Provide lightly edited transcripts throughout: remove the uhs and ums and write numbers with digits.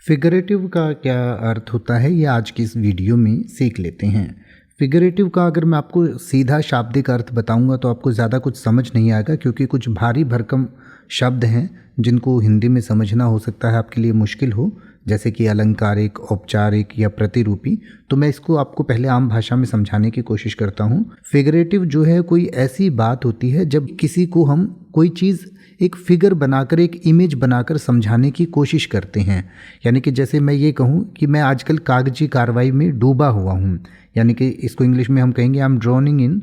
Figurative का क्या अर्थ होता है ये आज की इस वीडियो में सीख लेते हैं। फिगरेटिव का अगर मैं आपको सीधा शाब्दिक अर्थ बताऊंगा तो आपको ज़्यादा कुछ समझ नहीं आएगा, क्योंकि कुछ भारी भरकम शब्द हैं जिनको हिंदी में समझना हो सकता है आपके लिए मुश्किल हो, जैसे कि अलंकारिक, औपचारिक या प्रतिरूपी। तो मैं इसको आपको पहले आम भाषा में समझाने की कोशिश करता हूँ। फिगरेटिव जो है कोई ऐसी बात होती है जब किसी को हम कोई चीज़ एक फिगर बनाकर, एक इमेज बनाकर समझाने की कोशिश करते हैं। यानी कि जैसे मैं ये कहूँ कि मैं आजकल कागजी कार्रवाई में डूबा हुआ हूँ, यानी कि इसको इंग्लिश में हम कहेंगे I am drowning in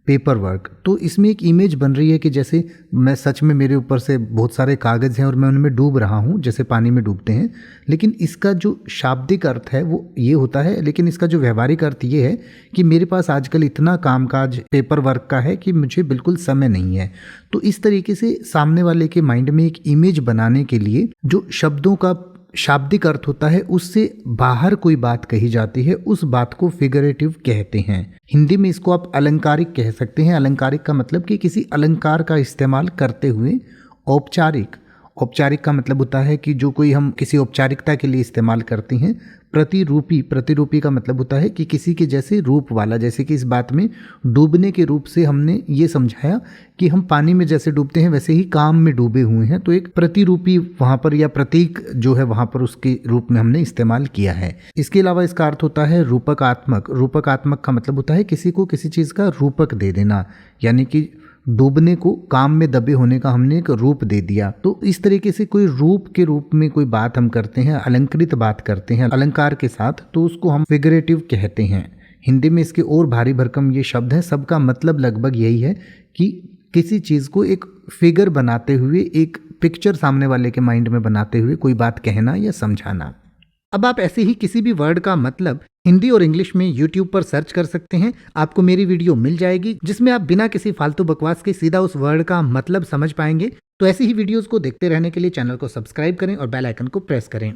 paper work. तो इसमें एक इमेज बन रही है कि जैसे मैं सच में, मेरे ऊपर से बहुत सारे कागज़ हैं और मैं उनमें डूब रहा हूँ, जैसे पानी में डूबते हैं। लेकिन इसका जो शाब्दिक अर्थ है वो ये होता है, लेकिन इसका जो व्यवहारिक अर्थ ये है कि मेरे पास आजकल इतना कामकाज पेपर वर्क का है कि मुझे बिल्कुल समय नहीं है। तो इस तरीके से सामने वाले के माइंड में एक इमेज बनाने के लिए जो शब्दों का शाब्दिक अर्थ होता है उससे बाहर कोई बात कही जाती है, उस बात को फिगरेटिव कहते हैं। हिंदी में इसको आप अलंकारिक कह सकते हैं। अलंकारिक का मतलब कि किसी अलंकार का इस्तेमाल करते हुए। औपचारिक, औपचारिक का मतलब होता है कि जो कोई हम किसी औपचारिकता के लिए इस्तेमाल करते हैं। प्रतिरूपी, प्रतिरूपी का मतलब होता है कि किसी के जैसे रूप वाला, जैसे कि इस बात में डूबने के रूप से हमने ये समझाया कि हम पानी में जैसे डूबते हैं वैसे ही काम में डूबे हुए हैं। तो एक प्रतिरूपी वहाँ पर, या प्रतीक जो है वहाँ पर, उसके रूप में हमने इस्तेमाल किया है। इसके अलावा इसका अर्थ होता है रूपकात्मक। रूपकात्मक का मतलब होता है किसी को किसी चीज़ का रूपक दे देना, यानी कि डूबने को, काम में दबे होने का हमने एक रूप दे दिया। तो इस तरीके से कोई रूप के रूप में कोई बात हम करते हैं, अलंकृत बात करते हैं अलंकार के साथ, तो उसको हम फिगरेटिव कहते हैं। हिंदी में इसके और भारी भरकम ये शब्द हैं, सबका मतलब लगभग यही है कि किसी चीज़ को एक फिगर बनाते हुए, एक पिक्चर सामने वाले के माइंड में बनाते हुए कोई बात कहना या समझाना। अब आप ऐसे ही किसी भी वर्ड का मतलब हिंदी और इंग्लिश में YouTube पर सर्च कर सकते हैं। आपको मेरी वीडियो मिल जाएगी जिसमें आप बिना किसी फालतू बकवास के सीधा उस वर्ड का मतलब समझ पाएंगे। तो ऐसी ही वीडियोस को देखते रहने के लिए चैनल को सब्सक्राइब करें और बेल आइकन को प्रेस करें।